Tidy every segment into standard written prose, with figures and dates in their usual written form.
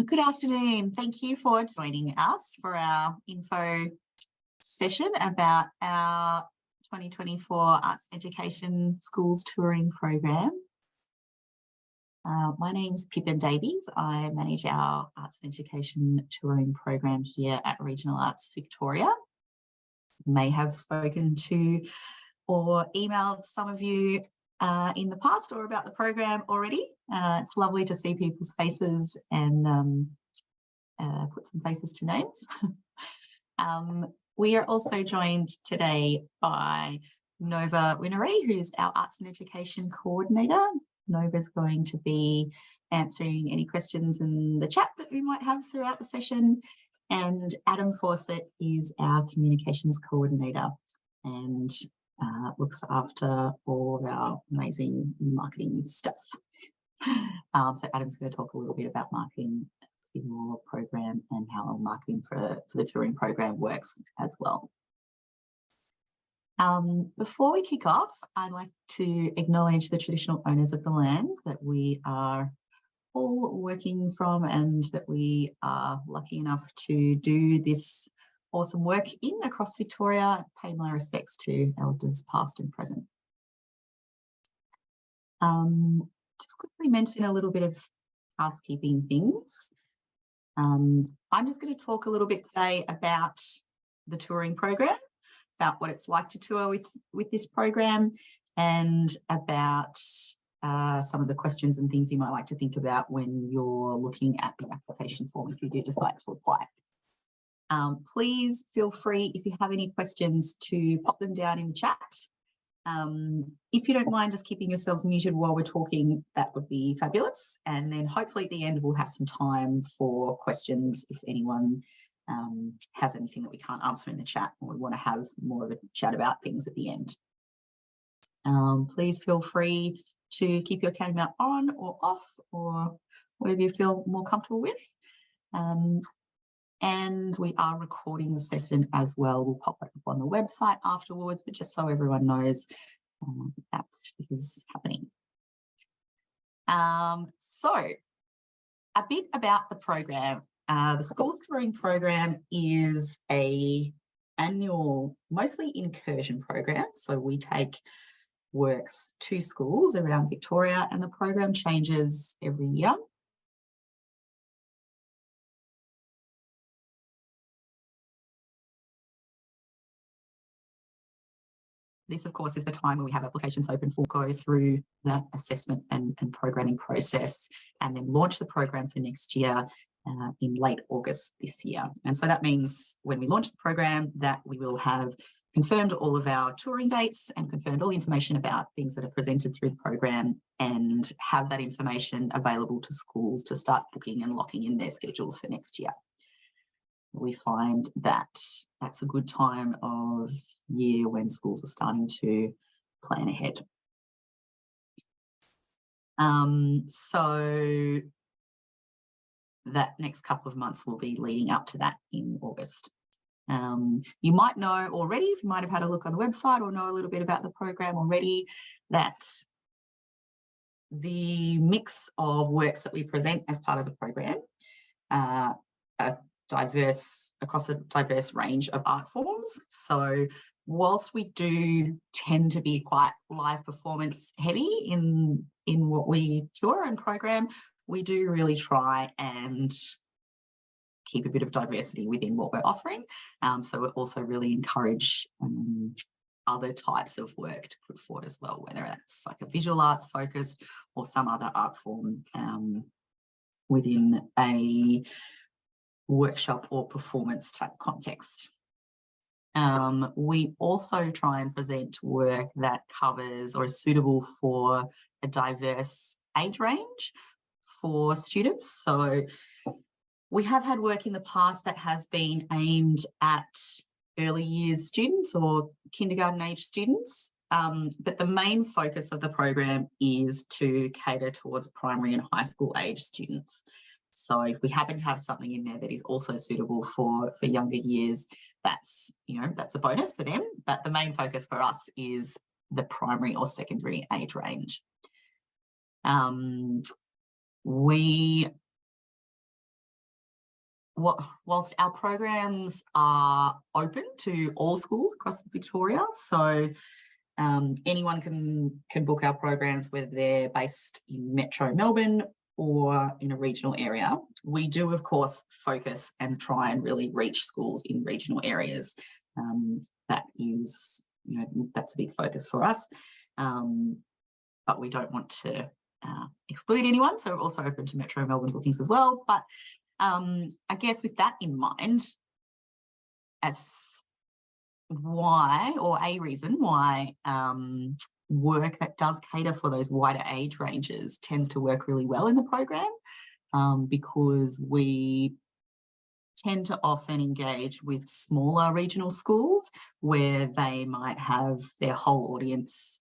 Good afternoon. Thank you for joining us for our info session about our 2024 Arts Education Schools Touring Program. My name's Pippin Davies. I manage our Arts and Education Touring Program here at Regional Arts Victoria. May have spoken to or emailed some of you in the past or about the program already. It's lovely to see people's faces and put some faces to names. We are also joined today by Nova Winery, who's our Arts and Education Coordinator. Nova's going to be answering any questions in the chat that we might have throughout the session. And Adam Fawcett is our Communications Coordinator and looks after all of our amazing marketing stuff. So Adam's going to talk a little bit about marketing for your program and how marketing for the touring program works as well. Before we kick off, I'd like to acknowledge the traditional owners of the land that we are all working from and that we are lucky enough to do this awesome work in across Victoria. Pay my respects to elders past and present. Just quickly mention a little bit of housekeeping things. I'm just going to talk a little bit today about the touring program, about what it's like to tour with this program, and about some of the questions and things you might like to think about when you're looking at the application form if you do decide to apply. Please feel free, if you have any questions, to pop them down in the chat. If you don't mind just keeping yourselves muted while we're talking, that would be fabulous. And then hopefully at the end we'll have some time for questions if anyone has anything that we can't answer in the chat or we want to have more of a chat about things at the end. Please feel free to keep your camera on or off or whatever you feel more comfortable with. And we are recording the session as well. We'll pop it up on the website afterwards, but just so everyone knows that is happening. So a bit about the program. The Schools Touring Program is an annual, mostly incursion program. So we take works to schools around Victoria and the program changes every year. This, of course, is the time where we have applications open for go through that assessment and programming process and then launch the program for next year in late August this year. And so that means when we launch the program that we will have confirmed all of our touring dates and confirmed all the information about things that are presented through the program and have that information available to schools to start booking and locking in their schedules for next year. We find that that's a good time of year when schools are starting to plan ahead. So that next couple of months will be leading up to that in August. You might know already, if you might have had a look on the website or know a little bit about the program already, that the mix of works that we present as part of the program are across a diverse range of art forms. So whilst we do tend to be quite live performance heavy in what we tour and program, we do really try and keep a bit of diversity within what we're offering. So we also really encourage other types of work to put forward as well, whether that's like a visual arts focused or some other art form within a workshop or performance type context. We also try and present work that covers or is suitable for a diverse age range for students. So we have had work in the past that has been aimed at early years students or kindergarten age students, but the main focus of the program is to cater towards primary and high school age students. So if we happen to have something in there that is also suitable for younger years, that's a bonus for them. But the main focus for us is the primary or secondary age range. We whilst our programs are open to all schools across Victoria, so anyone can book our programs whether they're based in Metro Melbourne or in a regional area. We do, of course, focus and try and really reach schools in regional areas. That is, that's a big focus for us. But we don't want to exclude anyone, so we're also open to Metro Melbourne bookings as well. But I guess with that in mind, as why, or a reason why work that does cater for those wider age ranges tends to work really well in the program, because we tend to often engage with smaller regional schools where they might have their whole audience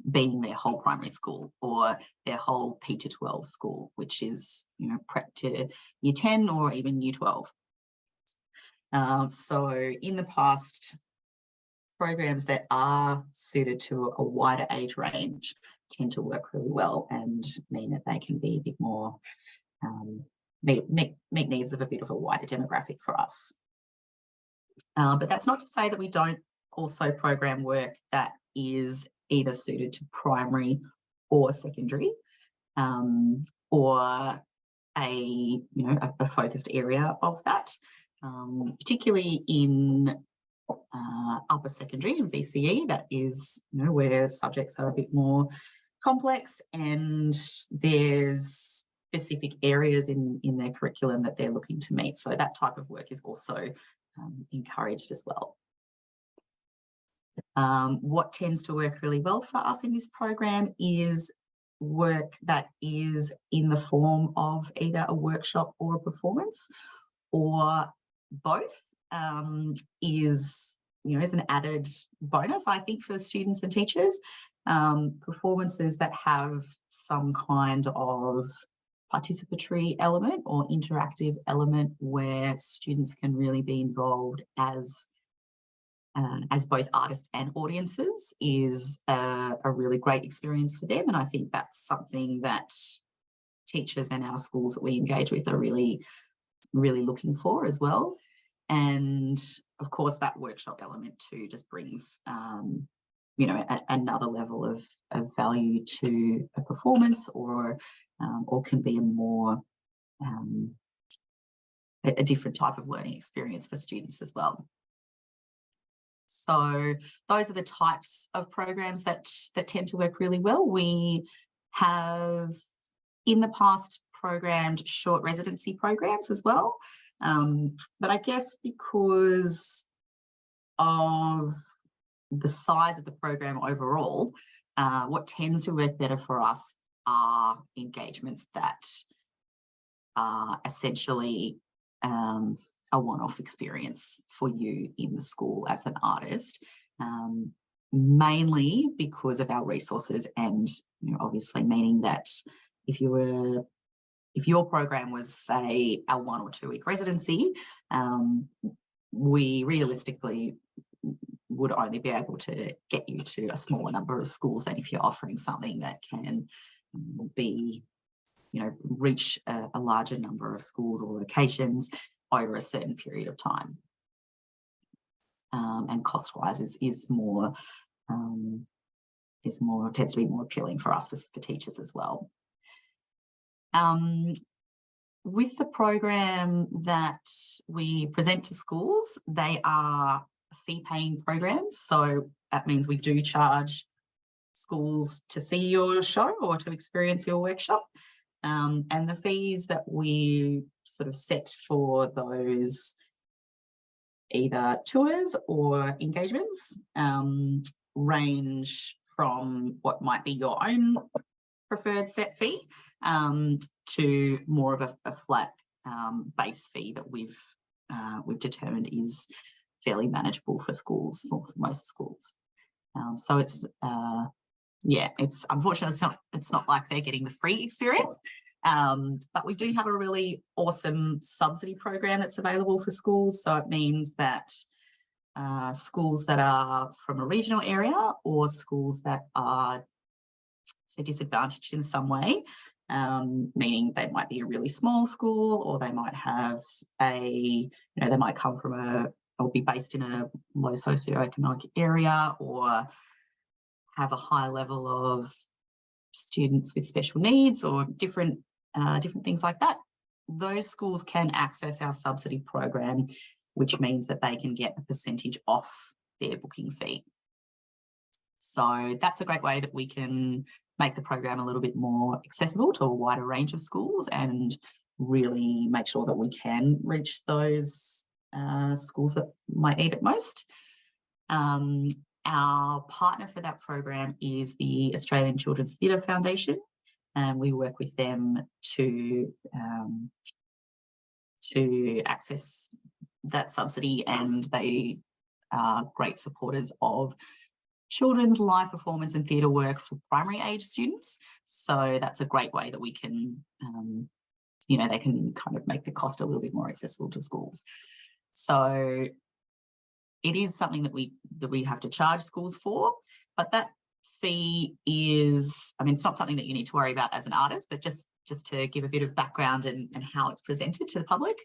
being their whole primary school or their whole P to 12 school, which is, prep to year 10 or even year 12. So in the past, programs that are suited to a wider age range tend to work really well and mean that they can be a bit more, meet needs of a bit of a wider demographic for us. But that's not to say that we don't also program work that is either suited to primary or secondary, or a focused area of that, particularly in upper secondary and VCE. That is, where subjects are a bit more complex and there's specific areas in their curriculum that they're looking to meet. So that type of work is also encouraged as well. What tends to work really well for us in this program is work that is in the form of either a workshop or a performance, or both, is an added bonus, I think, for the students and teachers. Performances that have some kind of participatory element or interactive element where students can really be involved as both artists and audiences is a really great experience for them. And I think that's something that teachers and our schools that we engage with are really, really looking for as well. And of course, that workshop element too just brings, another level of value to a performance, or can be a more, a different type of learning experience for students as well. So those are the types of programs that tend to work really well. We have in the past programmed short residency programs as well. But I guess because of the size of the program overall, what tends to work better for us are engagements that are essentially a one-off experience for you in the school as an artist, mainly because of our resources, and obviously meaning that if your program was, say, a 1 or 2 week residency, we realistically would only be able to get you to a smaller number of schools than if you're offering something that can be, reach a larger number of schools or locations over a certain period of time. And cost-wise is more tends to be more appealing for us, for teachers as well. With the program that we present to schools, they are fee-paying programs. So that means we do charge schools to see your show or to experience your workshop. And the fees that we sort of set for those either tours or engagements range from what might be your own preferred set fee to more of a flat base fee that we've determined is fairly manageable for schools, for most schools. So it's it's unfortunately it's not like they're getting the free experience, but we do have a really awesome subsidy program that's available for schools. So it means that schools that are from a regional area or schools that are, say, disadvantaged in some way, meaning they might be a really small school, or they might have they might come from or be based in a low socioeconomic area, or have a high level of students with special needs, or different things like that. Those schools can access our subsidy program, which means that they can get a percentage off their booking fee. So that's a great way that we can make the program a little bit more accessible to a wider range of schools, and really make sure that we can reach those schools that might need it most. Our partner for that program is the Australian Children's Theatre Foundation, and we work with them to access that subsidy, and they are great supporters of children's live performance and theatre work for primary age students. So that's a great way that we can, they can kind of make the cost a little bit more accessible to schools. So it is something that we have to charge schools for, but that fee is, it's not something that you need to worry about as an artist, but just to give a bit of background and how it's presented to the public.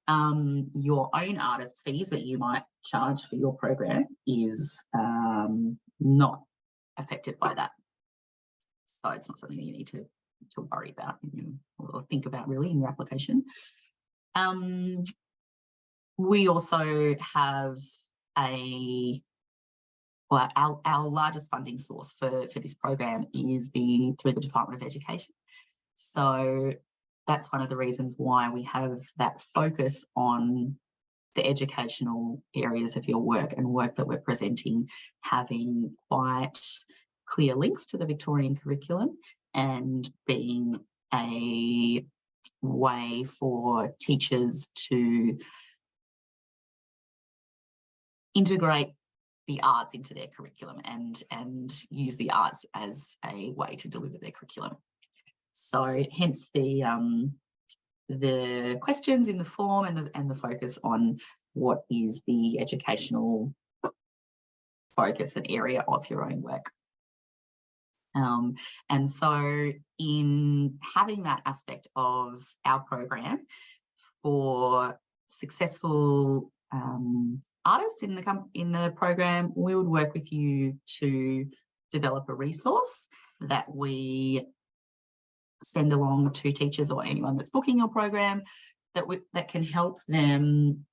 Your own artist fees that you might charge for your program is not affected by that. So it's not something that you need to worry about or think about really in your application. We also have our largest funding source for this program is through the Department of Education. So that's one of the reasons why we have that focus on the educational areas of your work, and work that we're presenting having quite clear links to the Victorian curriculum, and being a way for teachers to integrate the arts into their curriculum and use the arts as a way to deliver their curriculum. So hence the questions in the form and the focus on what is the educational focus and area of your own work. And so in having that aspect of our program for successful artists in the program, we would work with you to develop a resource that we send along to teachers or anyone that's booking your program that can help them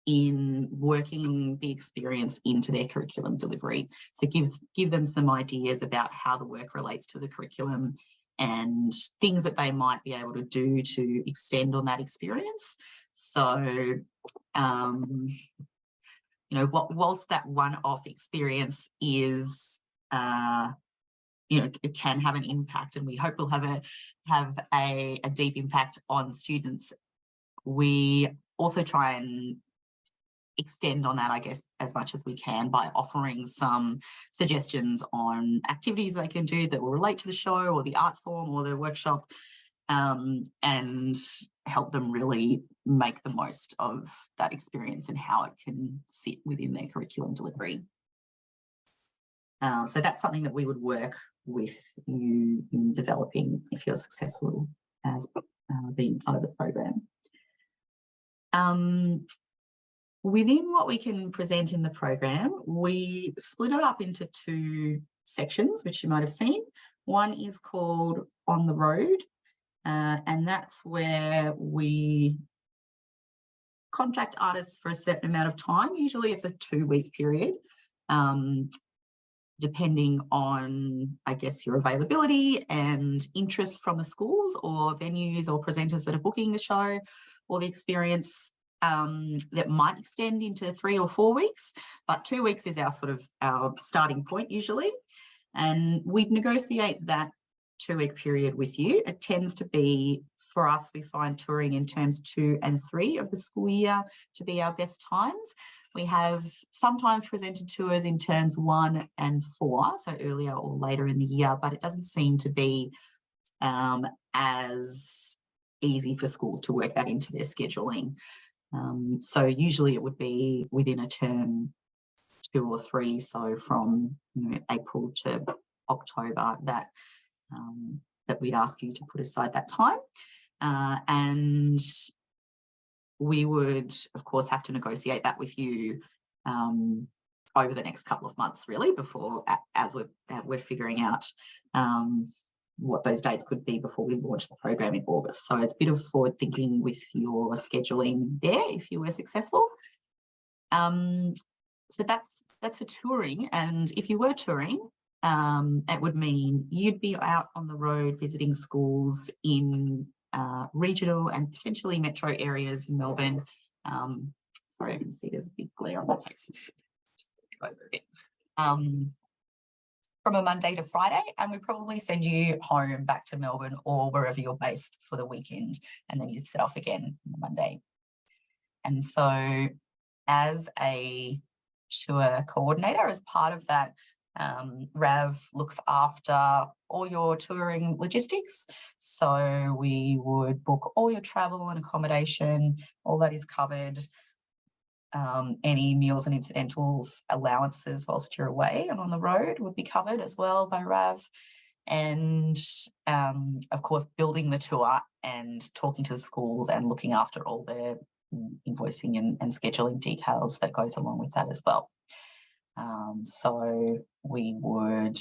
in working the experience into their curriculum delivery. So give them some ideas about how the work relates to the curriculum and things that they might be able to do to extend on that experience. So, whilst that one-off experience is, it can have an impact, and we hope will have a deep impact on students, we also try and extend on that, I guess, as much as we can by offering some suggestions on activities they can do that will relate to the show or the art form or the workshop, and help them really make the most of that experience and how it can sit within their curriculum delivery. So that's something that we would work with you in developing if you're successful as being part of the program. Within what we can present in the program, we split it up into two sections, which you might have seen. One is called On the Road, and that's where we contract artists for a certain amount of time. Usually it's a 2-week period, depending on, I guess, your availability and interest from the schools or venues or presenters that are booking the show or the experience. That might extend into 3 or 4 weeks, but 2 weeks is our starting point usually. And we'd negotiate that 2-week period with you. It tends to be, for us, we find touring in terms 2 and 3 of the school year to be our best times. We have sometimes presented tours in terms 1 and 4, so earlier or later in the year, but it doesn't seem to be as easy for schools to work that into their scheduling. So usually it would be within a term 2 or 3, so from April to October, that that we'd ask you to put aside that time. And we would, of course, have to negotiate that with you over the next couple of months, really, before, as we're figuring out what those dates could be before we launch the program in August. So it's a bit of forward thinking with your scheduling there if you were successful. So that's for touring. And if you were touring, it would mean you'd be out on the road visiting schools in regional and potentially metro areas in Melbourne. Sorry, I can see there's a big glare on my face. Just go over a bit. From a Monday to Friday, and we probably send you home back to Melbourne or wherever you're based for the weekend, and then you'd set off again on Monday. And so as a tour coordinator, as part of that, Rav looks after all your touring logistics. So we would book all your travel and accommodation, all that is covered. Any meals and incidentals allowances whilst you're away and on the road would be covered as well by Rav. And of course, building the tour and talking to the schools and looking after all the invoicing and scheduling details that goes along with that as well. So we would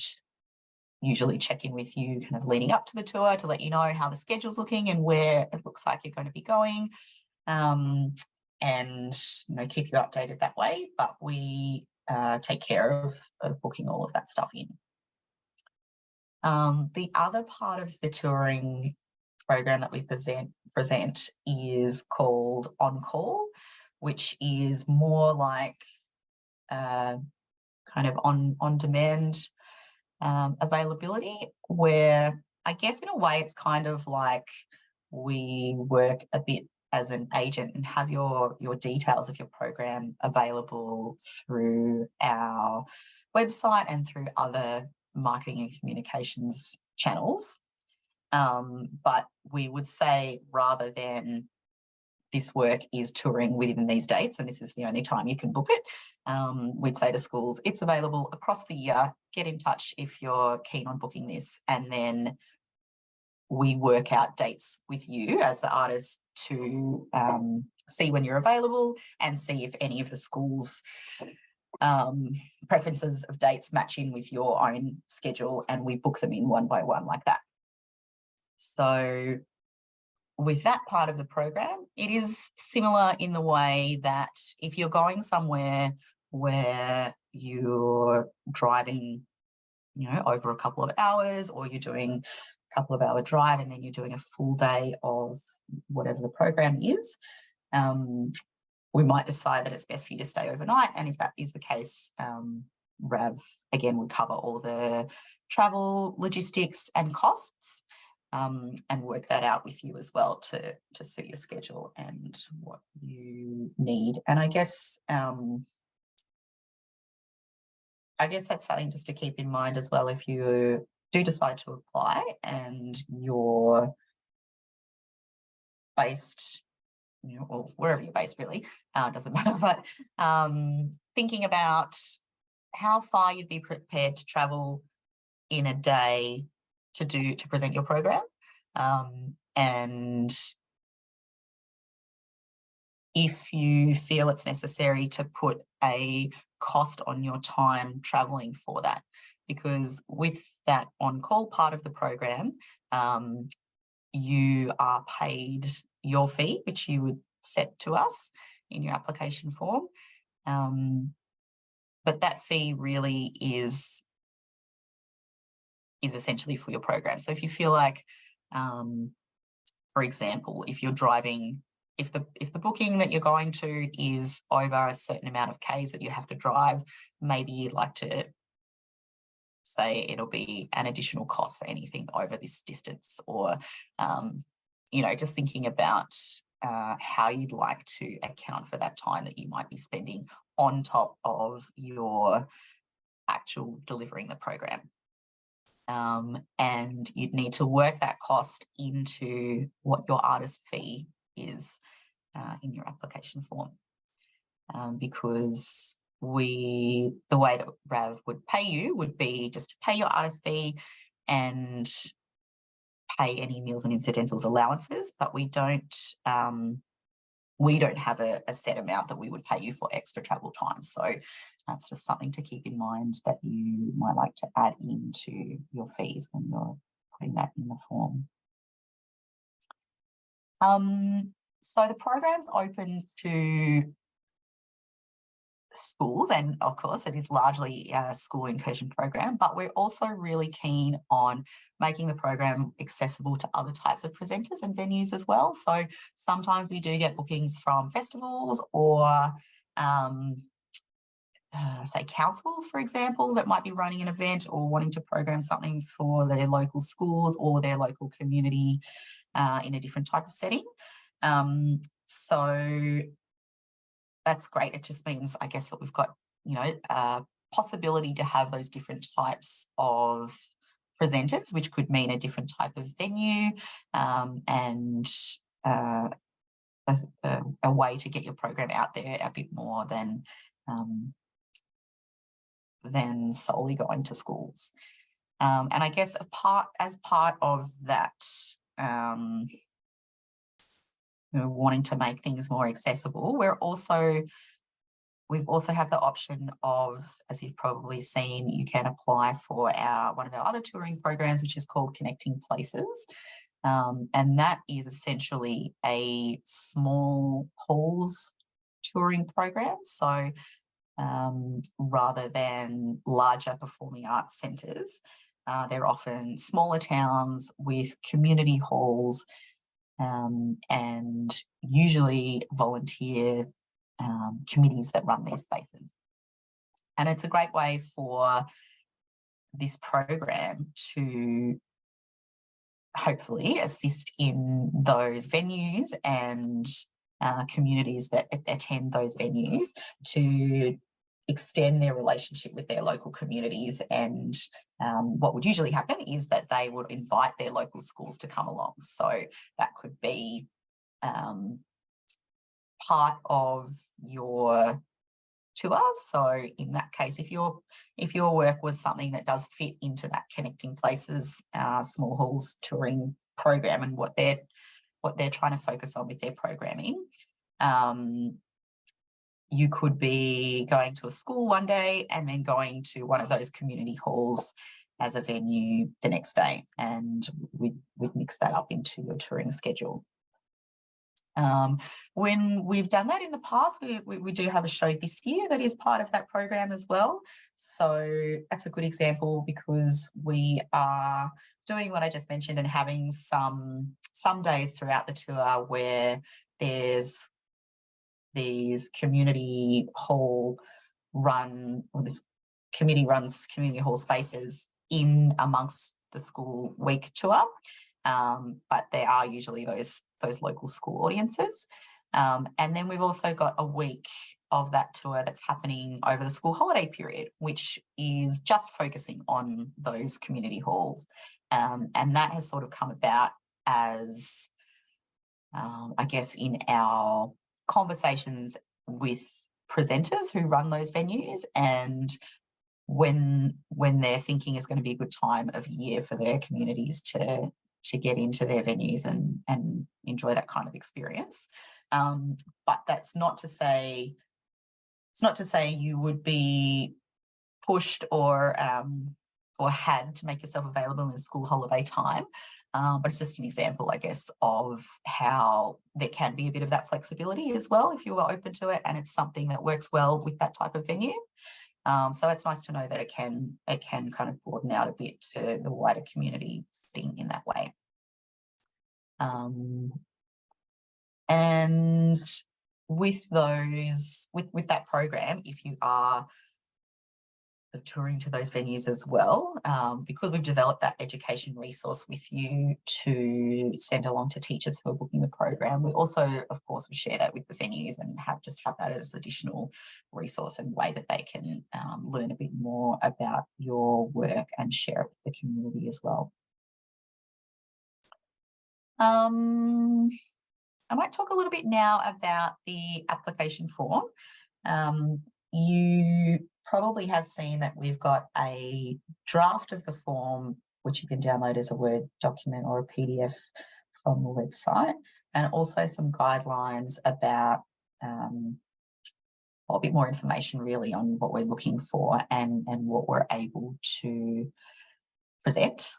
usually check in with you kind of leading up to the tour to let you know how the schedule's looking and where it looks like you're going to be going. And keep you updated that way, but we take care of booking all of that stuff in. The other part of the touring program that we present is called On Call, which is more like kind of on demand availability, where I guess in a way it's kind of like we work a bit as an agent and have your details of your program available through our website and through other marketing and communications channels. But we would say, rather than this work is touring within these dates and this is the only time you can book it, we'd say to schools, it's available across the year. Get in touch if you're keen on booking this, and then we work out dates with you as the artist to see when you're available and see if any of the schools' preferences of dates match in with your own schedule, and we book them in one by one like that. So with that part of the program, it is similar in the way that if you're going somewhere where you're driving, over a couple of hours, or you're doing couple of hour drive and then you're doing a full day of whatever the program is, we might decide that it's best for you to stay overnight. And if that is the case, Rav, again, would cover all the travel, logistics and costs, and work that out with you as well to suit your schedule and what you need. And I guess that's something just to keep in mind as well if you do decide to apply and you're based, or wherever you're based really, doesn't matter, but thinking about how far you'd be prepared to travel in a day to present your program, and if you feel it's necessary to put a cost on your time traveling for that. Because with that on-call part of the program, you are paid your fee, which you would set to us in your application form. But that fee really is essentially for your program. So if you feel like, for example, if you're driving, if the booking that you're going to is over a certain amount of Ks that you have to drive, maybe you'd like to say it'll be an additional cost for anything over this distance, or just thinking about how you'd like to account for that time that you might be spending on top of your actual delivering the program. And you'd need to work that cost into what your artist fee is in your application form, because the way that Rav would pay you would be just to pay your artist fee, and pay any meals and incidentals allowances, but we don't have a set amount that we would pay you for extra travel time. So that's just something to keep in mind that you might like to add into your fees when you're putting that in the form. So the program's open to schools, and of course it is largely a school incursion program, but we're also really keen on making the program accessible to other types of presenters and venues as well. So sometimes we do get bookings from festivals or say councils, for example, that might be running an event or wanting to program something for their local schools or their local community in a different type of setting. So that's great. It just means, I guess, that we've got, possibility to have those different types of presenters, which could mean a different type of venue, and a way to get your program out there a bit more than solely going to schools. And I guess as part of that, wanting to make things more accessible, we've also have the option of, as you've probably seen, you can apply for one of our other touring programs, which is called Connecting Places. And that is essentially a small halls touring program. So rather than larger performing arts centres, they're often smaller towns with community halls, and usually volunteer committees that run these spaces. And it's a great way for this program to hopefully assist in those venues and communities that attend those venues to extend their relationship with their local communities. And what would usually happen is that they would invite their local schools to come along. So that could be part of your tour. So in that case, if your work was something that does fit into that Connecting Places small halls touring program and what they're trying to focus on with their programming, you could be going to a school one day and then going to one of those community halls as a venue the next day, and we'd mix that up into your touring schedule. When we've done that in the past, we do have a show this year that is part of that program as well. So that's a good example, because we are doing what I just mentioned and having some days throughout the tour where there's these community hall run, or this committee runs community hall spaces in amongst the school week tour. But there are usually those local school audiences. And then we've also got a week of that tour that's happening over the school holiday period, which is just focusing on those community halls. And that has sort of come about as, I guess, in our conversations with presenters who run those venues, and when they're thinking it's going to be a good time of year for their communities to get into their venues and enjoy that kind of experience. But that's not to say, you would be pushed or had to make yourself available in school holiday time. But it's just an example, I guess, of how there can be a bit of that flexibility as well if you are open to it, and it's something that works well with that type of venue. So it's nice to know that it can kind of broaden out a bit for the wider community thing in that way. And with that program, if you are touring to those venues as well, because we've developed that education resource with you to send along to teachers who are booking the program, we also, of course, we share that with the venues and have that as additional resource and way that they can learn a bit more about your work and share it with the community as well. I might talk a little bit now about the application form. You probably have seen that we've got a draft of the form which you can download as a Word document or a PDF from the website, and also some guidelines about a bit more information really on what we're looking for and what we're able to present,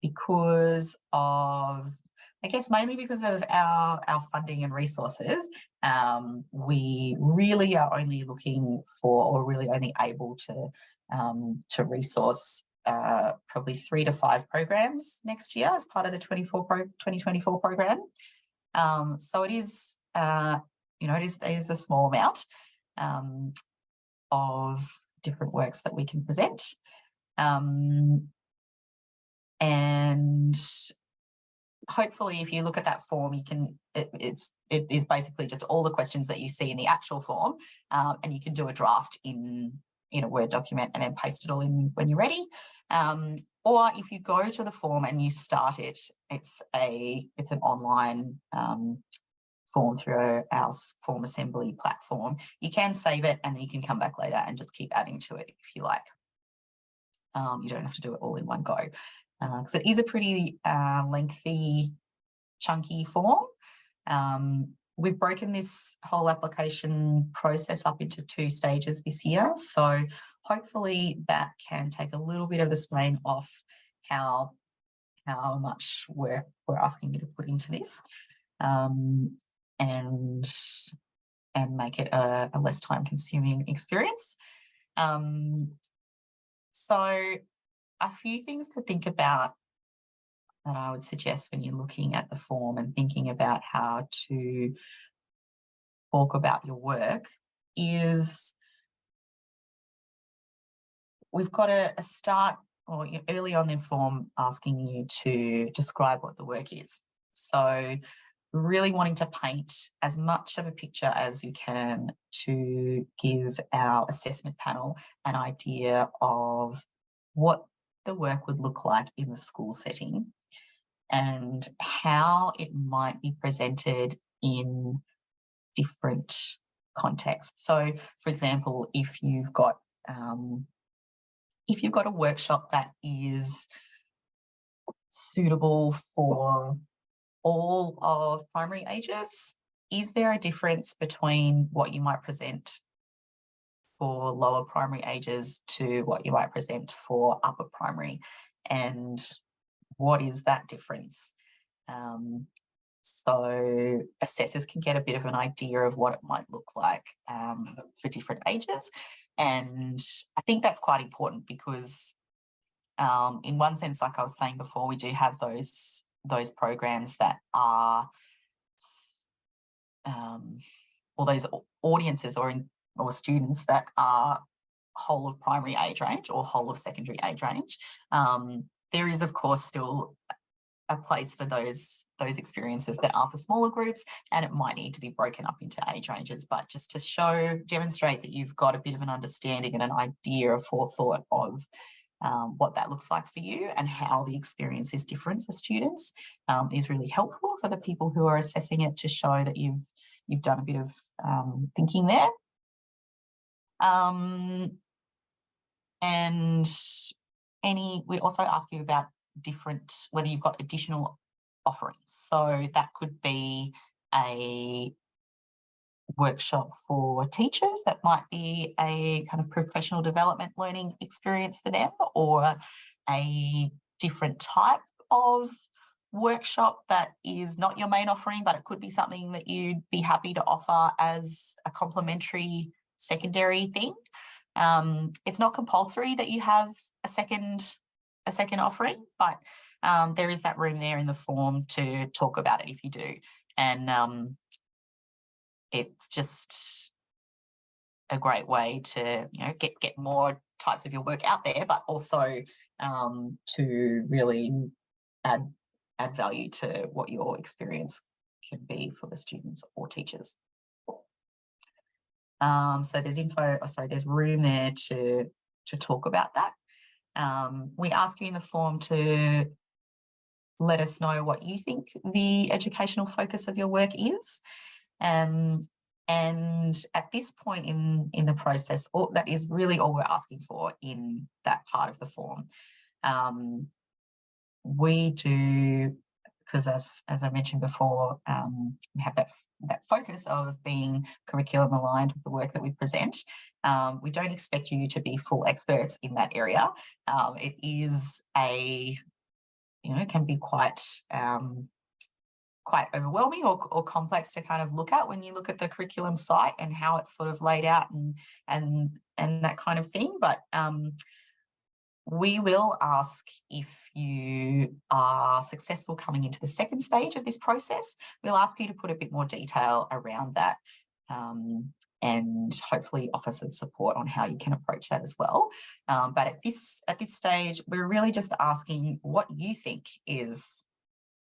because of, I guess mainly because of our funding and resources. We really are only looking for, or really only able to resource probably 3 to 5 programs next year as part of the 2024 program. So it is, it is a small amount of different works that we can present. And hopefully if you look at that form, you can, it is basically just all the questions that you see in the actual form, and you can do a draft in a Word document and then paste it all in when you're ready. Or if you go to the form and you start it, it's an online form through our form assembly platform. You can save it and then you can come back later and just keep adding to it if you like. You don't have to do it all in one go, because it is a pretty lengthy, chunky form. We've broken this whole application process up into 2 stages this year, so hopefully that can take a little bit of the strain off how much work we're asking you to put into this, and make it a less time-consuming experience. So a few things to think about that I would suggest when you're looking at the form and thinking about how to talk about your work is, we've got a start, or early on in the form, asking you to describe what the work is. So really wanting to paint as much of a picture as you can to give our assessment panel an idea of what the work would look like in the school setting and how it might be presented in different contexts. So, for example, if you've got a workshop that is suitable for all of primary ages, is there a difference between what you might present for lower primary ages to what you might present for upper primary? And what is that difference? So assessors can get a bit of an idea of what it might look like for different ages. And I think that's quite important because in one sense, like I was saying before, we do have those programs that are, or those audiences or students that are whole of primary age range or whole of secondary age range. There is, of course, still a place for those experiences that are for smaller groups, and it might need to be broken up into age ranges, but just to demonstrate that you've got a bit of an understanding and an idea, of forethought of what that looks like for you and how the experience is different for students is really helpful for the people who are assessing it, to show that you've done a bit of thinking there. And we also ask you about whether you've got additional offerings. So that could be a workshop for teachers that might be a kind of professional development learning experience for them, or a different type of workshop that is not your main offering, but it could be something that you'd be happy to offer as a complementary secondary thing. It's not compulsory that you have a second offering, but there is that room there in the form to talk about it if you do. And it's just a great way to get more types of your work out there, but also to really add value to what your experience can be for the students or teachers. So there's room there to talk about that. We ask you in the form to let us know what you think the educational focus of your work is. And at this point in the process, that is really all we're asking for in that part of the form. We do, because as I mentioned before, we have that focus of being curriculum aligned with the work that we present. We don't expect you to be full experts in that area. It is can be quite overwhelming or complex to kind of look at when you look at the curriculum site and how it's sort of laid out and that kind of thing. But we will ask, if you are successful coming into the second stage of this process, we'll ask you to put a bit more detail around that, and hopefully offer some support on how you can approach that as well. But at this stage, we're really just asking what you think is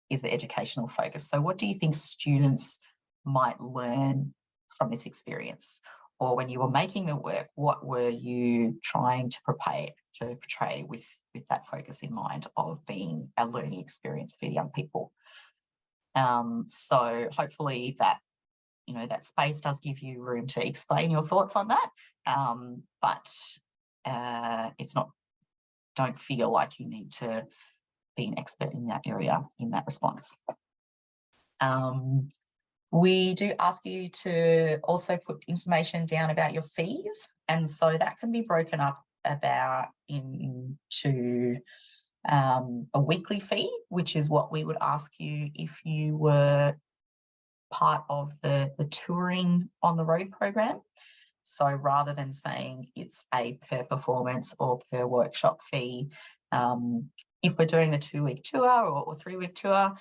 the educational focus. So what do you think students might learn from this experience? Or when you were making the work, what were you trying to portray with that focus in mind of being a learning experience for young people? So hopefully that space does give you room to explain your thoughts on that, but it's not. Don't feel like you need to be an expert in that area in that response. We do ask you to also put information down about your fees, and so that can be broken up into a weekly fee, which is what we would ask you if you were part of the touring on the road program. So rather than saying it's a per performance or per workshop fee, if we're doing the 2-week tour or 3-week tour,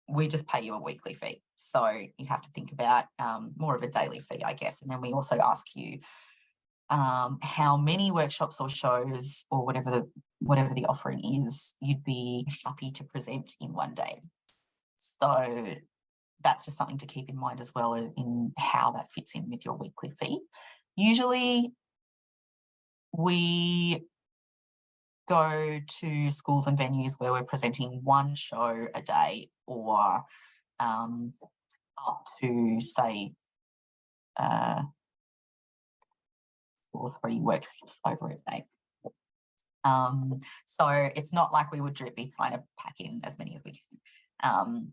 we just pay you a weekly fee. So you have to think about more of a daily fee, I guess. And then we also ask you how many workshops or shows or whatever the offering is, you'd be happy to present in one day. So that's just something to keep in mind as well in how that fits in with your weekly fee. Usually we go to schools and venues where we're presenting one show a day or up to, say, 2 or 3 workshops over a day. So it's not like we would be trying to pack in as many as we can.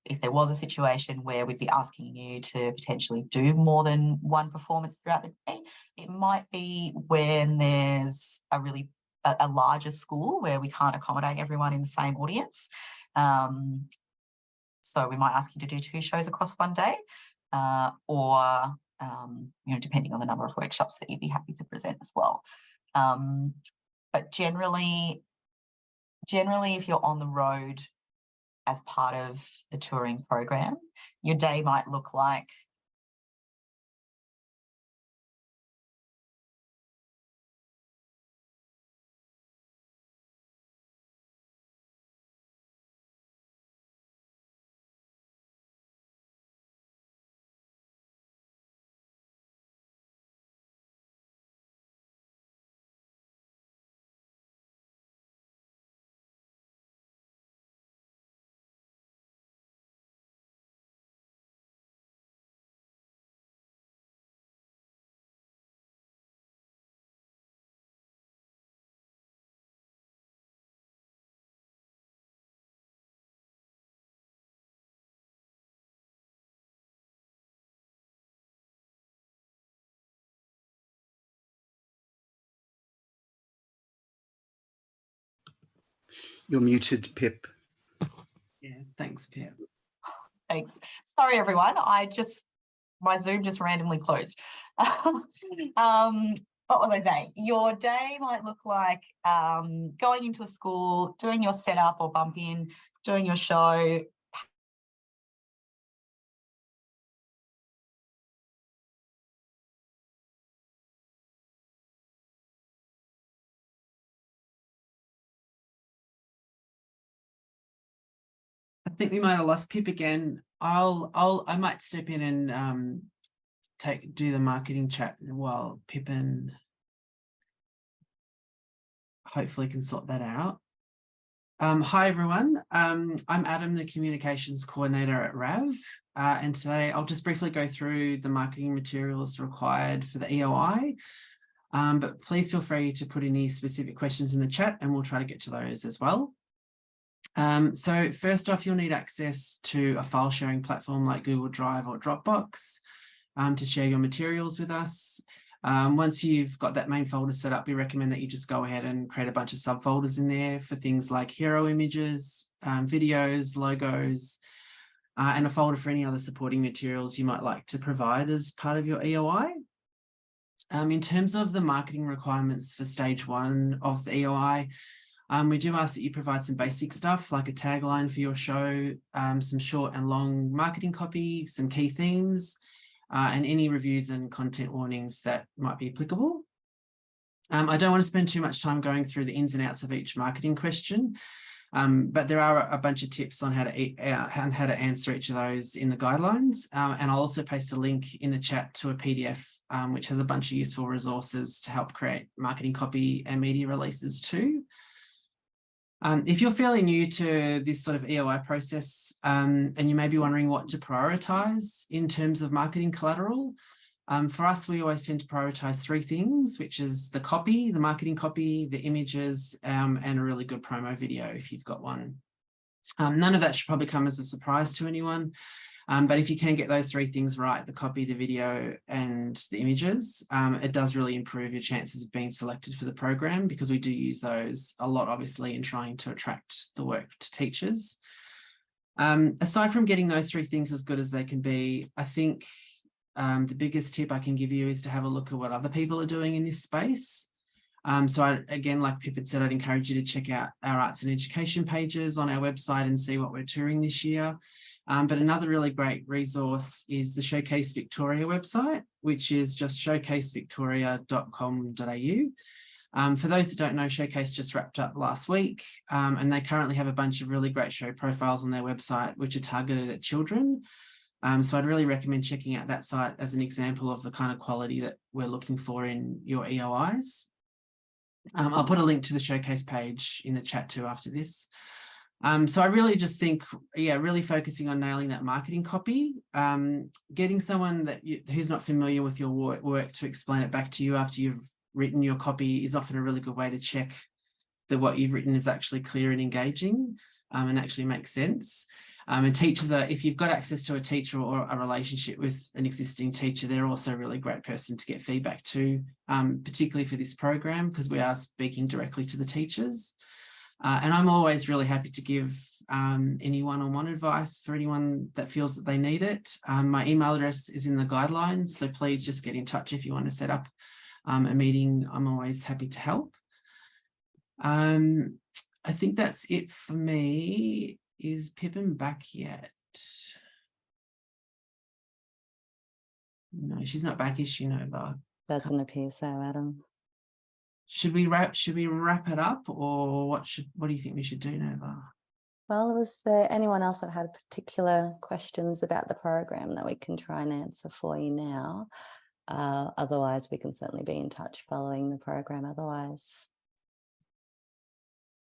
If there was a situation where we'd be asking you to potentially do more than one performance throughout the day, it might be when there's a larger school where we can't accommodate everyone in the same audience. So we might ask you to do 2 shows across one day, or depending on the number of workshops that you'd be happy to present as well. But generally, if you're on the road as part of the touring program, your day might look like You're muted, Pip. Yeah, thanks, Pip. Thanks. Sorry, everyone. My Zoom just randomly closed. What was I saying? Your day might look like going into a school, doing your setup or bump in, doing your show. I think we might have lost Pip again. I might step in and do the marketing chat while Pippin hopefully can sort that out. Hi everyone, I'm Adam, the communications coordinator at RAV, and today I'll just briefly go through the marketing materials required for the EOI. But please feel free to put any specific questions in the chat and we'll try to get to those as well. So first off, you'll need access to a file sharing platform like Google Drive or Dropbox to share your materials with us. Once you've got that main folder set up, we recommend that you just go ahead and create a bunch of subfolders in there for things like hero images, videos, logos, and a folder for any other supporting materials you might like to provide as part of your EOI. In terms of the marketing requirements for stage 1 of the EOI, we do ask that you provide some basic stuff like a tagline for your show, some short and long marketing copy, some key themes, and any reviews and content warnings that might be applicable. I don't want to spend too much time going through the ins and outs of each marketing question, but there are a bunch of tips on how to answer each of those in the guidelines. And I'll also paste a link in the chat to a PDF, which has a bunch of useful resources to help create marketing copy and media releases too. If you're fairly new to this sort of EOI process and you may be wondering what to prioritise in terms of marketing collateral, for us, we always tend to prioritise 3 things, which is the copy, the marketing copy, the images, and a really good promo video if you've got one. None of that should probably come as a surprise to anyone. But if you can get those 3 things right, the copy, the video and the images, it does really improve your chances of being selected for the program, because we do use those a lot, obviously, in trying to attract the work to teachers. Aside from getting those 3 things as good as they can be, I think the biggest tip I can give you is to have a look at what other people are doing in this space. So again, like Pippin said, I'd encourage you to check out our arts and education pages on our website and see what we're touring this year. But another really great resource is the Showcase Victoria website, which is just showcasevictoria.com.au. For those that don't know, Showcase just wrapped up last week, and they currently have a bunch of really great show profiles on their website, which are targeted at children. So I'd really recommend checking out that site as an example of the kind of quality that we're looking for in your EOIs. I'll put a link to the Showcase page in the chat too after this. So I really just think, really focusing on nailing that marketing copy, getting someone who's not familiar with your work to explain it back to you after you've written your copy is often a really good way to check that what you've written is actually clear and engaging and actually makes sense. And teachers if you've got access to a teacher or a relationship with an existing teacher, they're also a really great person to get feedback to, particularly for this program, because we are speaking directly to the teachers. And I'm always really happy to give any one-on-one advice for anyone that feels that they need it. My email address is in the guidelines, so please just get in touch if you want to set up a meeting. I'm always happy to help. I think that's it for me. Is Pippin back yet? No, she's not back, is she, Nova? Doesn't appear so, Adam. Should we wrap it up, or what do you think we should do, Nova? Well, was there anyone else that had particular questions about the program that we can try and answer for you now? Otherwise, we can certainly be in touch following the program otherwise.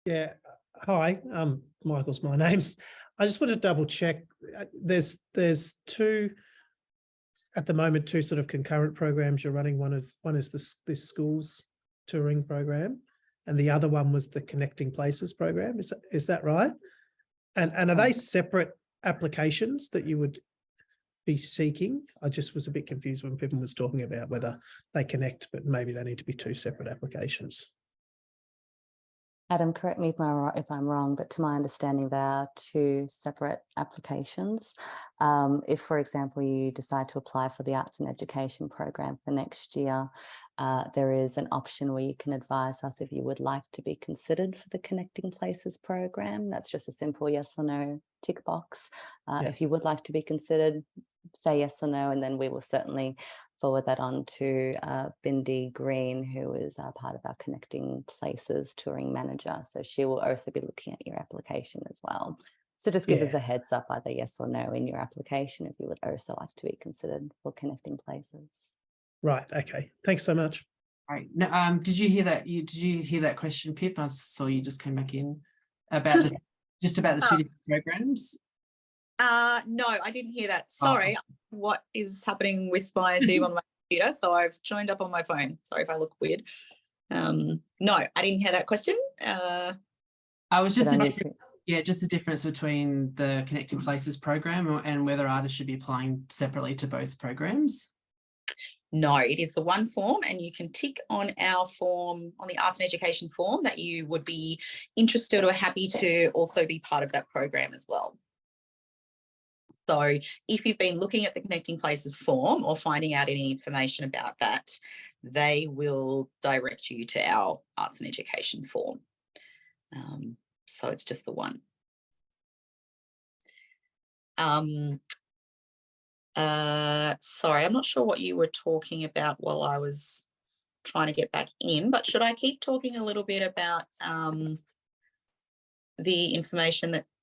Yeah, hi, Michael's my name. I just want to double check. There's 2 at the moment, 2 sort of concurrent programs you're running. One is this schools touring program, and the other one was the Connecting Places program. Is that right? And are they separate applications that you would be seeking? I just was a bit confused when Pippin was talking about whether they connect, but maybe they need to be 2 separate applications. Adam, correct me if I'm wrong, but to my understanding, there are 2 separate applications. If, for example, you decide to apply for the Arts and Education program for next year, there is an option where you can advise us if you would like to be considered for the Connecting Places program. That's just a simple yes or no tick box. If you would like to be considered, say yes or no, and then we will certainly forward that on to Bindi Green, who is part of our Connecting Places touring manager. So she will also be looking at your application as well. So just give us a heads up, either yes or no in your application, if you would also like to be considered for Connecting Places. Right. Okay. Thanks so much. All right. Now, did you hear that? Did you hear that question, Pip? I saw you just came back in about just about the 2 different programs. No, I didn't hear that. Sorry. What is happening with my Zoom on my computer, so I've joined up on my phone. Sorry if I look weird. No, I didn't hear that question. I was just But the I need difference, just the difference between the Connecting Places program and whether artists should be applying separately to both programs. No, it is the one form, and you can tick on our form, on the arts and education form, that you would be interested or happy to also be part of that program as well. So if you've been looking at the Connecting Places form or finding out any information about that, they will direct you to our arts and education form. So it's just the one. Sorry, I'm not sure what you were talking about while I was trying to get back in, but should I keep talking a little bit about the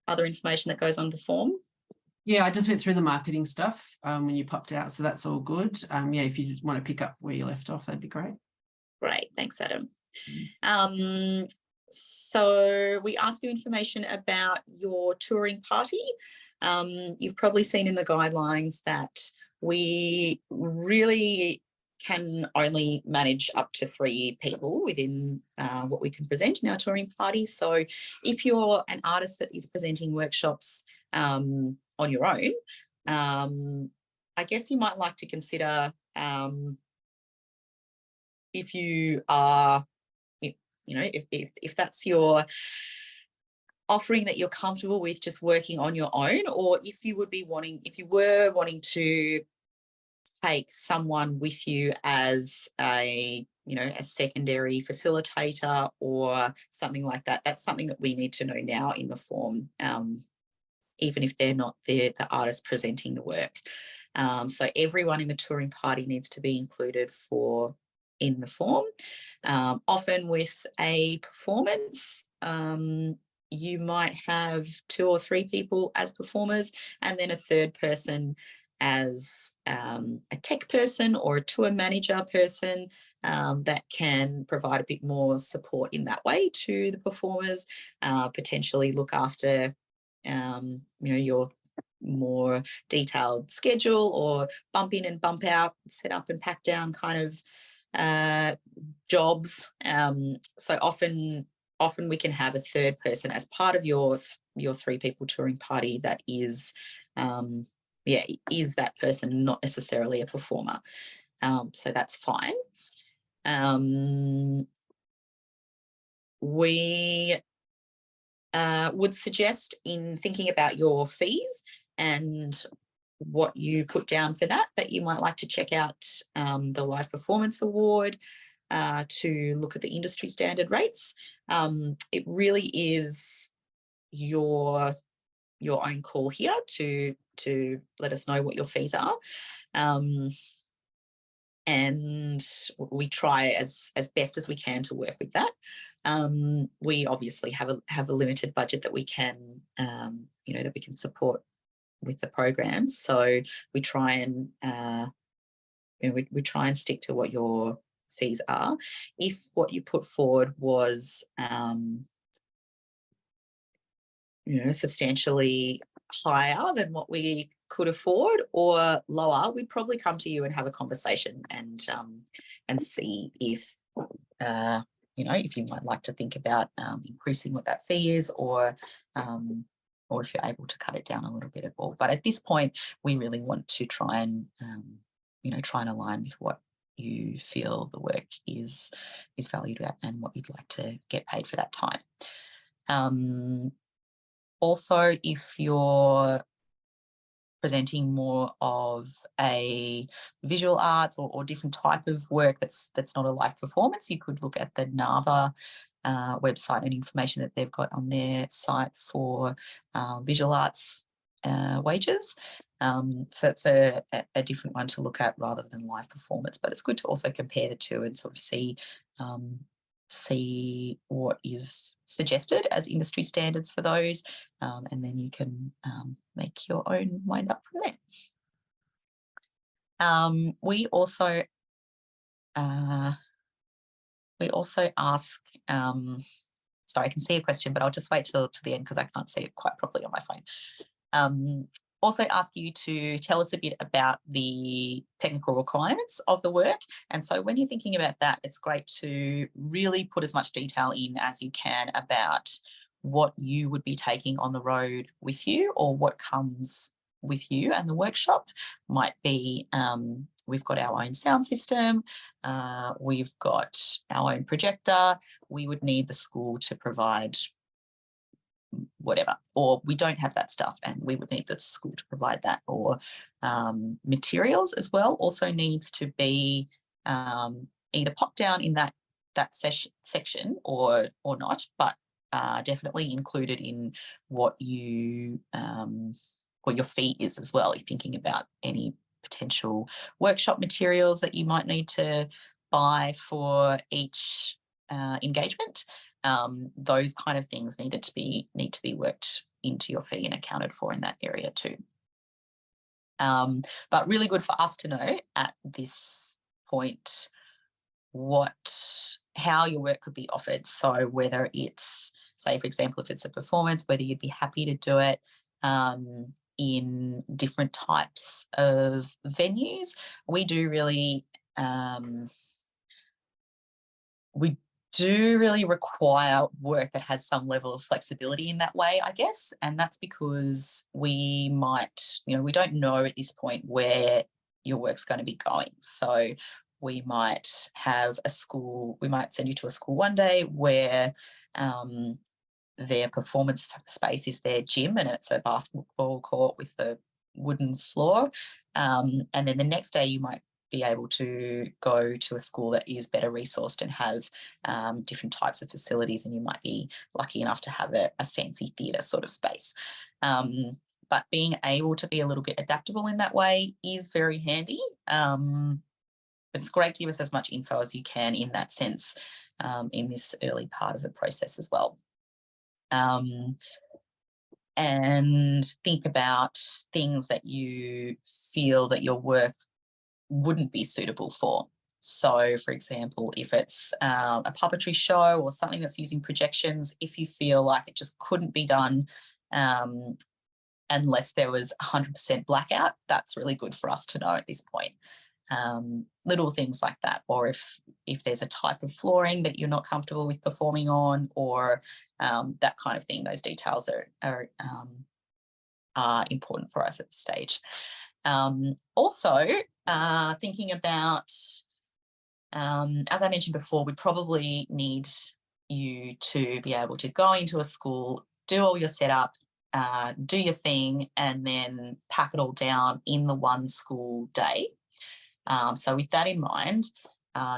other information that goes on the form? Yeah, I just went through the marketing stuff when you popped out, so that's all good. Yeah, if you want to pick up where you left off, that'd be great. Great, thanks, Adam. So we ask you information about your touring party. You've probably seen in the guidelines that we really can only manage up to 3 people within what we can present in our touring party. So if you're an artist that is presenting workshops on your own, I guess you might like to consider if you are, if that's your offering that you're comfortable with just working on your own, or if you were wanting to take someone with you as a secondary facilitator or something like that. That's something that we need to know now in the form, even if they're not the artist presenting the work. So everyone in the touring party needs to be included in the form. Often with a performance, you might have 2 or 3 people as performers, and then a third person as a tech person or a tour manager person that can provide a bit more support in that way to the performers, potentially look after your more detailed schedule, or bump in and bump out, set up and pack down kind of jobs. So often we can have a third person as part of your 3 people touring party that is that person, not necessarily a performer. So that's fine. We would suggest, in thinking about your fees and what you put down for that you might like to check out the Live Performance Award to look at the industry standard rates. It really is your own call here to let us know what your fees are. And we try as best as we can to work with that. We obviously have a limited budget that we can that we can support with the programs, so we try and we try and stick to what your fees are. If what you put forward was substantially higher than what we could afford or lower, we'd probably come to you and have a conversation and see if if you might like to think about increasing what that fee is, or if you're able to cut it down a little bit at all. But at this point, we really want to try and align with what you feel the work is valued at and what you'd like to get paid for that time. Also, if you're presenting more of a visual arts or different type of work that's not a live performance, you could look at the NAVA website and information that they've got on their site for visual arts wages. So it's a different one to look at rather than live performance, but it's good to also compare the two and sort of see what is suggested as industry standards for those, and then you can make your own mind up from there. We also ask, sorry, I can see a question, but I'll just wait till the end because I can't see it quite properly on my phone. also ask you to tell us a bit about the technical requirements of the work. And so when you're thinking about that, it's great to really put as much detail in as you can about what you would be taking on the road with you, or what comes with you and the workshop. Might be we've got our own sound system, we've got our own projector, we would need the school to provide whatever, or we don't have that stuff and we would need the school to provide that, or materials as well also needs to be either popped down in that section or not, but definitely included in what your fee is as well, if thinking about any potential workshop materials that you might need to buy for each engagement. Those kind of things need to be worked into your fee and accounted for in that area too. But really good for us to know at this point how your work could be offered. So whether it's, say for example, if it's a performance, whether you'd be happy to do it in different types of venues. We do really require work that has some level of flexibility in that way, I guess. And that's because we don't know at this point where your work's going to be going. So we might have we might send you to a school one day where their performance space is their gym and it's a basketball court with a wooden floor. And then the next day you might be able to go to a school that is better resourced and have different types of facilities, and you might be lucky enough to have a fancy theatre sort of space. But being able to be a little bit adaptable in that way is very handy. It's great to give us as much info as you can in that sense in this early part of the process as well. And think about things that you feel that your work wouldn't be suitable for. So, for example, if it's a puppetry show or something that's using projections, if you feel like it just couldn't be done unless there was 100% blackout, that's really good for us to know at this point. Little things like that, or if there's a type of flooring that you're not comfortable with performing on, or that kind of thing. Those details are important for us at this stage. Also, thinking about, as I mentioned before, we probably need you to be able to go into a school, do all your setup, do your thing, and then pack it all down in the one school day. So with that in mind,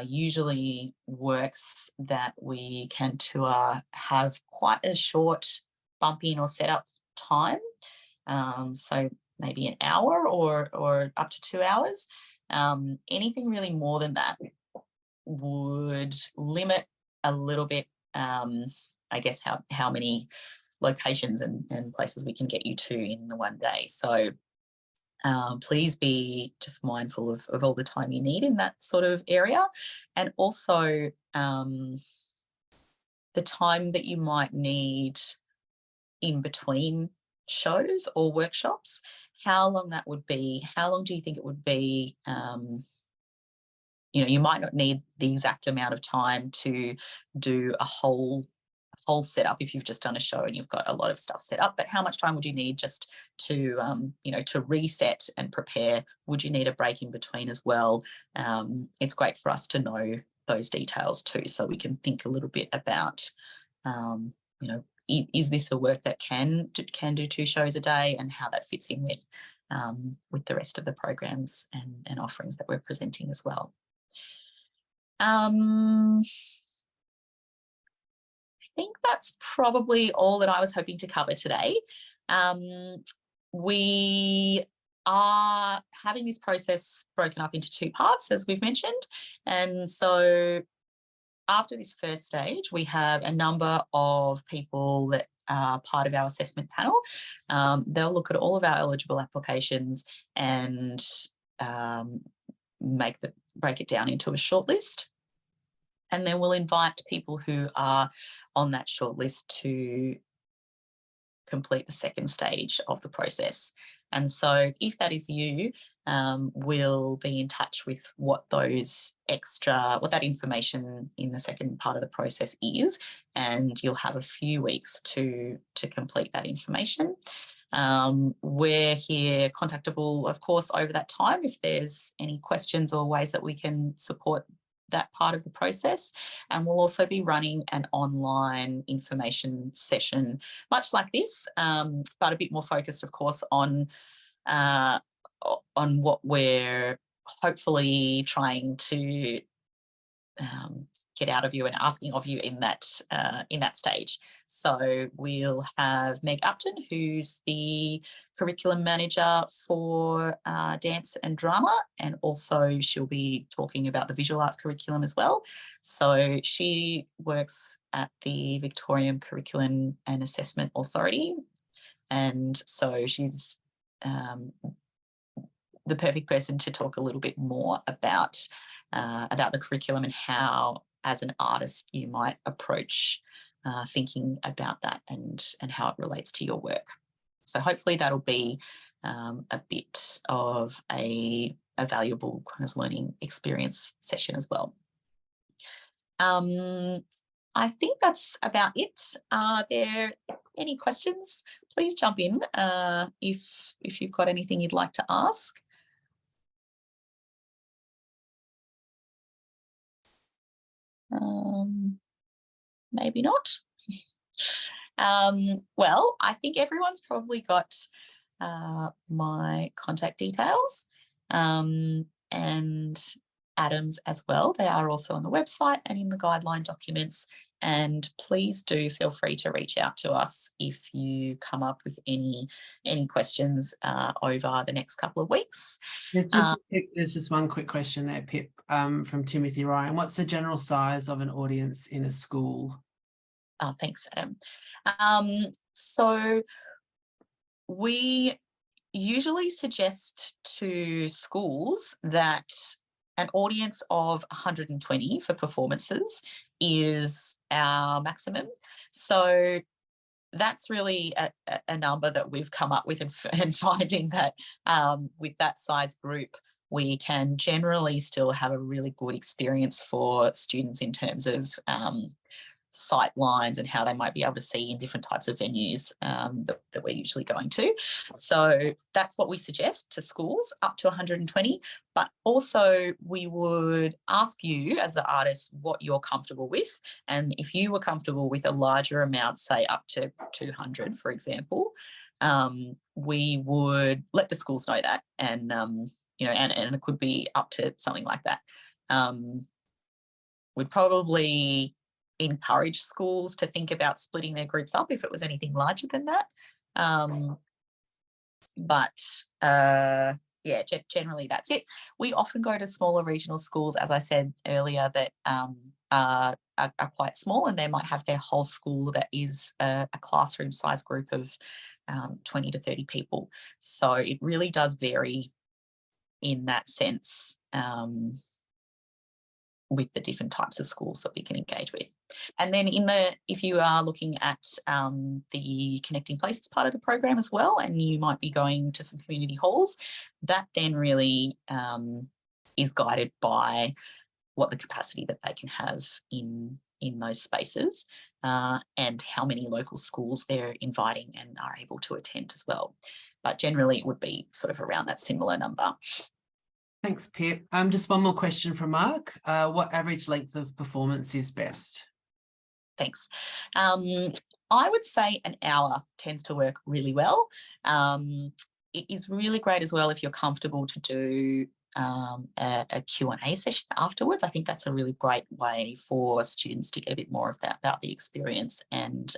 usually works that we can tour have quite a short bump in or setup time. So maybe an hour or up to 2 hours. Anything really more than that would limit a little bit, I guess, how many locations and places we can get you to in the one day. So please be just mindful of all the time you need in that sort of area, and also the time that you might need in between shows or workshops, how long that would be. How long do you think it would be? You might not need the exact amount of time to do a whole setup if you've just done a show and you've got a lot of stuff set up, but how much time would you need just to to reset and prepare? Would you need a break in between as well? It's great for us to know those details too, so we can think a little bit about is this a work that can do 2 shows a day, and how that fits in with the rest of the programs and offerings that we're presenting as well. I think that's probably all that I was hoping to cover today. We are having this process broken up into 2 parts, as we've mentioned. And so after this first stage, we have a number of people that are part of our assessment panel. They'll look at all of our eligible applications and break it down into a shortlist. And then we'll invite people who are on that shortlist to complete the second stage of the process. And so if that is you, we'll be in touch with what that information in the second part of the process is, and you'll have a few weeks to complete that information. We're here contactable, of course, over that time if there's any questions or ways that we can support that part of the process. And we'll also be running an online information session, much like this, but a bit more focused, of course, on what we're hopefully trying to get out of you and asking of you in that stage. So we'll have Meg Upton, who's the curriculum manager for dance and drama, and also she'll be talking about the visual arts curriculum as well. So she works at the Victorian Curriculum and Assessment Authority, and so she's the perfect person to talk a little bit more about the curriculum and how, as an artist, you might approach thinking about that and how it relates to your work. So hopefully that'll be a bit of a valuable kind of learning experience session as well. I think that's about it. Are there any questions? Please jump in if you've got anything you'd like to ask. Maybe not. Well, I think everyone's probably got my contact details and Adam's as well. They are also on the website and in the guideline documents. And please do feel free to reach out to us if you come up with any questions over the next couple of weeks. There's just one quick question there, Pip, from Timothy Ryan. What's the general size of an audience in a school? Oh, thanks, Adam. So we usually suggest to schools that an audience of 120 for performances is our maximum. So that's really a number that we've come up with, and finding that with that size group, we can generally still have a really good experience for students in terms of sight lines and how they might be able to see in different types of venues that we're usually going to. So that's what we suggest to schools, up to 120. But also we would ask you as the artist what you're comfortable with. And if you were comfortable with a larger amount, say up to 200, for example, we would let the schools know that. And, you know, and it could be up to something like that. We'd probably encourage schools to think about splitting their groups up if it was anything larger than that. Yeah, generally that's it. We often go to smaller regional schools, as I said earlier, that are quite small, and they might have their whole school that is a classroom size group of 20 to 30 people. So it really does vary in that sense. With the different types of schools that we can engage with. And then if you are looking at the Connecting Places part of the program as well, and you might be going to some community halls, that then really is guided by what the capacity that they can have in those spaces and how many local schools they're inviting and are able to attend as well. But generally it would be sort of around that similar number. Thanks, Pip. Just one more question from Mark. What average length of performance is best? Thanks. I would say an hour tends to work really well. It is really great as well if you're comfortable to do a Q&A session afterwards. I think that's a really great way for students to get a bit more of that about the experience and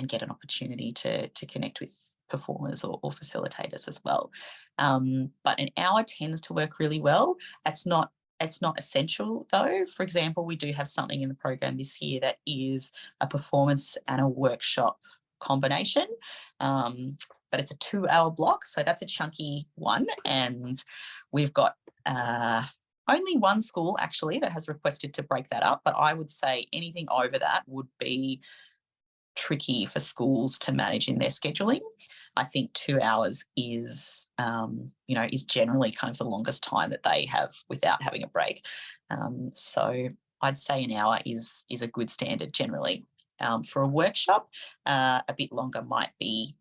get an opportunity to connect with performers or facilitators as well. But an hour tends to work really well. It's not essential though. For example, we do have something in the program this year that is a performance and a workshop combination, but it's a 2-hour block, so that's a chunky one. And we've got only one school actually that has requested to break that up, but I would say anything over that would be tricky for schools to manage in their scheduling. I think 2 hours is, is generally kind of the longest time that they have without having a break. So I'd say an hour is a good standard generally. For a workshop, a bit longer might be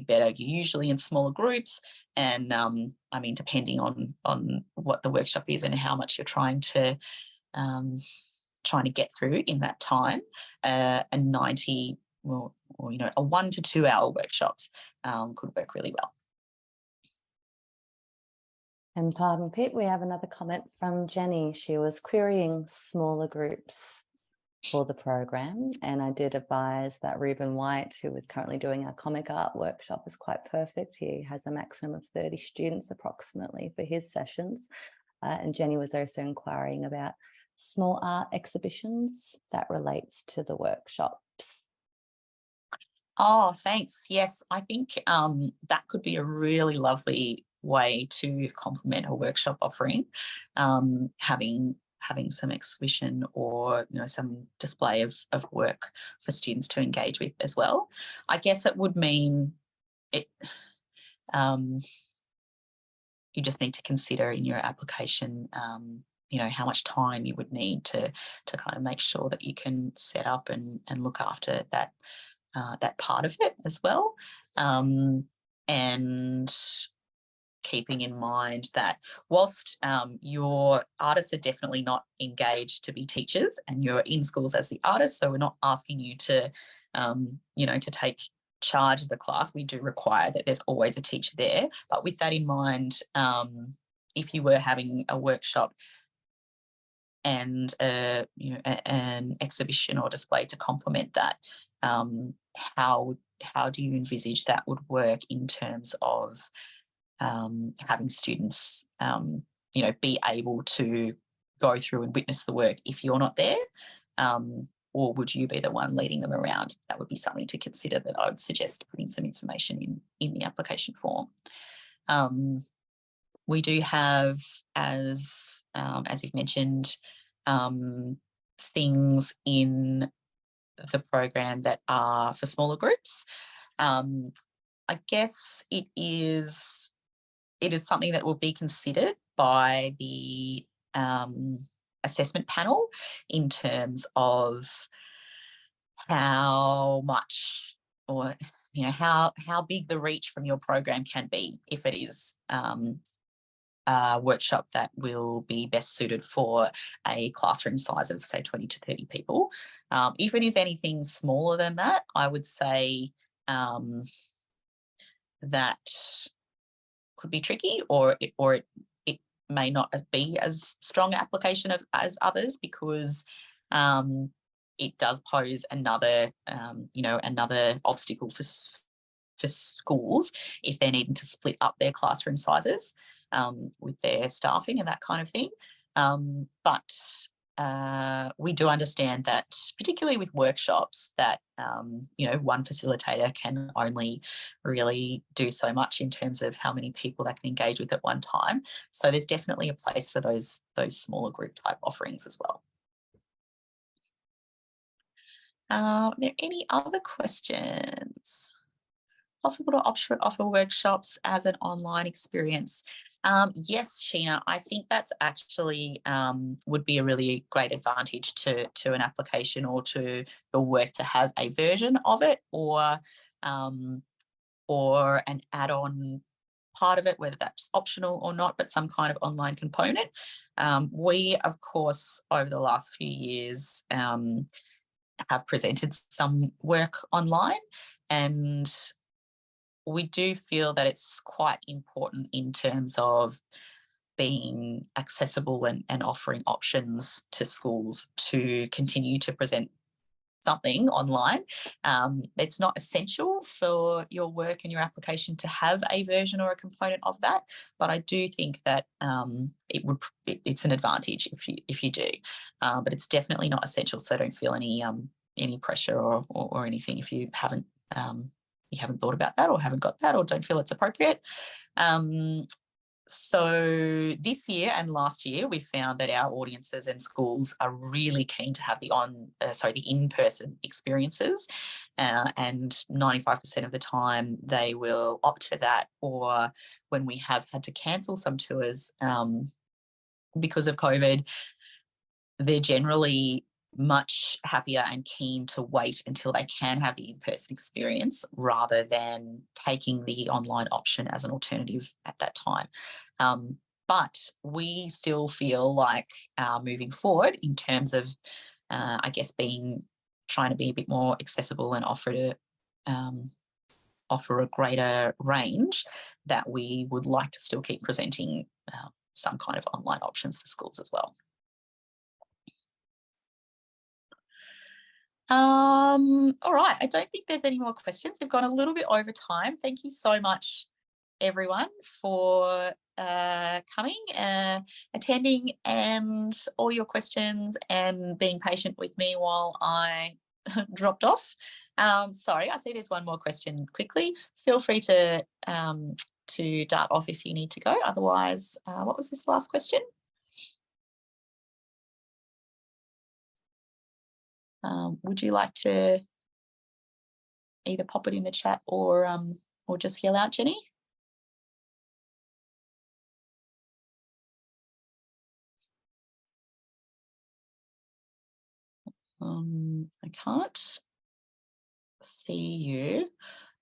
better. You're usually in smaller groups, and depending on what the workshop is and how much you're trying to get through in that time, a 90 or a 1 to 2 hour workshops could work really well. And pardon, Pip, we have another comment from Jenny. She was querying smaller groups for the program, and I did advise that Reuben White, who is currently doing our comic art workshop, is quite perfect. He has a maximum of 30 students approximately for his sessions. And Jenny was also inquiring about small art exhibitions that relates to the workshops. Oh, thanks. Yes, I think that could be a really lovely way to complement a workshop offering, having some exhibition or some display of work for students to engage with as well. I guess it would mean it. You just need to consider in your application, how much time you would need to kind of make sure that you can set up and look after that part of it as well, and keeping in mind that whilst your artists are definitely not engaged to be teachers and you're in schools as the artist, so we're not asking you to, to take charge of the class. We do require that there's always a teacher there. But with that in mind, if you were having a workshop and an exhibition or display to complement that, how do you envisage that would work in terms of having students, be able to go through and witness the work if you're not there, or would you be the one leading them around? That would be something to consider that I would suggest putting some information in the application form. We do have, as you've mentioned, things in the program that are for smaller groups. I guess it is something that will be considered by the assessment panel in terms of how much or how big the reach from your program can be if it is a workshop that will be best suited for a classroom size of say 20 to 30 people. If it is anything smaller than that, I would say that could be tricky, or it may not be as strong application as others, because it does pose another obstacle for schools if they're needing to split up their classroom sizes with their staffing and that kind of thing. But we do understand that, particularly with workshops, that one facilitator can only really do so much in terms of how many people they can engage with at one time. So there's definitely a place for those smaller group type offerings as well. Are there any other questions? Possible to offer workshops as an online experience? Yes, Sheena, I think that's actually would be a really great advantage to an application or to your work to have a version of it, or an add-on part of it, whether that's optional or not, but some kind of online component. We, of course, over the last few years have presented some work online, and we do feel that it's quite important in terms of being accessible and offering options to schools to continue to present something online. It's not essential for your work and your application to have a version or a component of that, but I do think that it's an advantage if you do, but it's definitely not essential. So don't feel any pressure or anything if you haven't thought about that or haven't got that or don't feel it's appropriate. So this year and last year, we found that our audiences and schools are really keen to have the in-person experiences, and 95% of the time they will opt for that. Or when we have had to cancel some tours because of COVID, they're generally much happier and keen to wait until they can have the in-person experience rather than taking the online option as an alternative at that time. But we still feel like moving forward in terms of, I guess, trying to be a bit more accessible and offer a greater range, that we would like to still keep presenting some kind of online options for schools as well. All right, I don't think there's any more questions. We've gone a little bit over time. Thank you so much, everyone, for coming, attending, and all your questions, and being patient with me while I dropped off. Sorry, I see there's one more question quickly. Feel free to dart off if you need to go. Otherwise, what was this last question? Would you like to either pop it in the chat or just yell out, Jenny? I can't see you.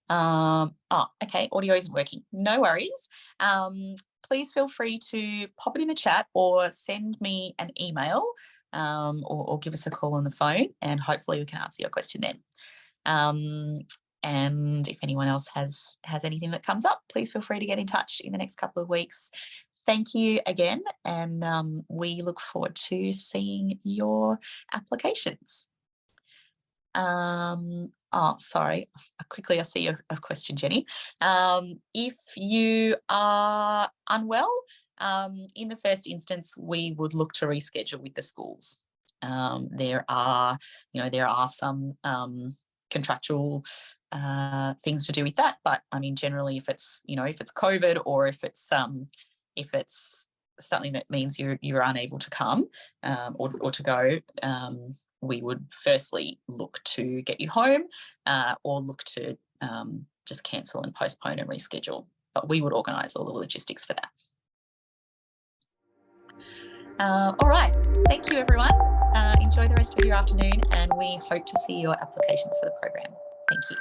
Oh, okay, audio isn't working. No worries. Please feel free to pop it in the chat or send me an email, or give us a call on the phone, and hopefully we can answer your question then. And if anyone else has anything that comes up, please feel free to get in touch in the next couple of weeks. Thank you again, and we look forward to seeing your applications. Oh, sorry. Quickly, I see a question, Jenny. If you are unwell, in the first instance, we would look to reschedule with the schools. There are some contractual things to do with that, but I mean, generally, if it's COVID, or if it's something that means you're unable to come or to go, we would firstly look to get you home, or look to just cancel and postpone and reschedule. But we would organise all the logistics for that. All right. Thank you, everyone. Enjoy the rest of your afternoon, and we hope to see your applications for the program. Thank you.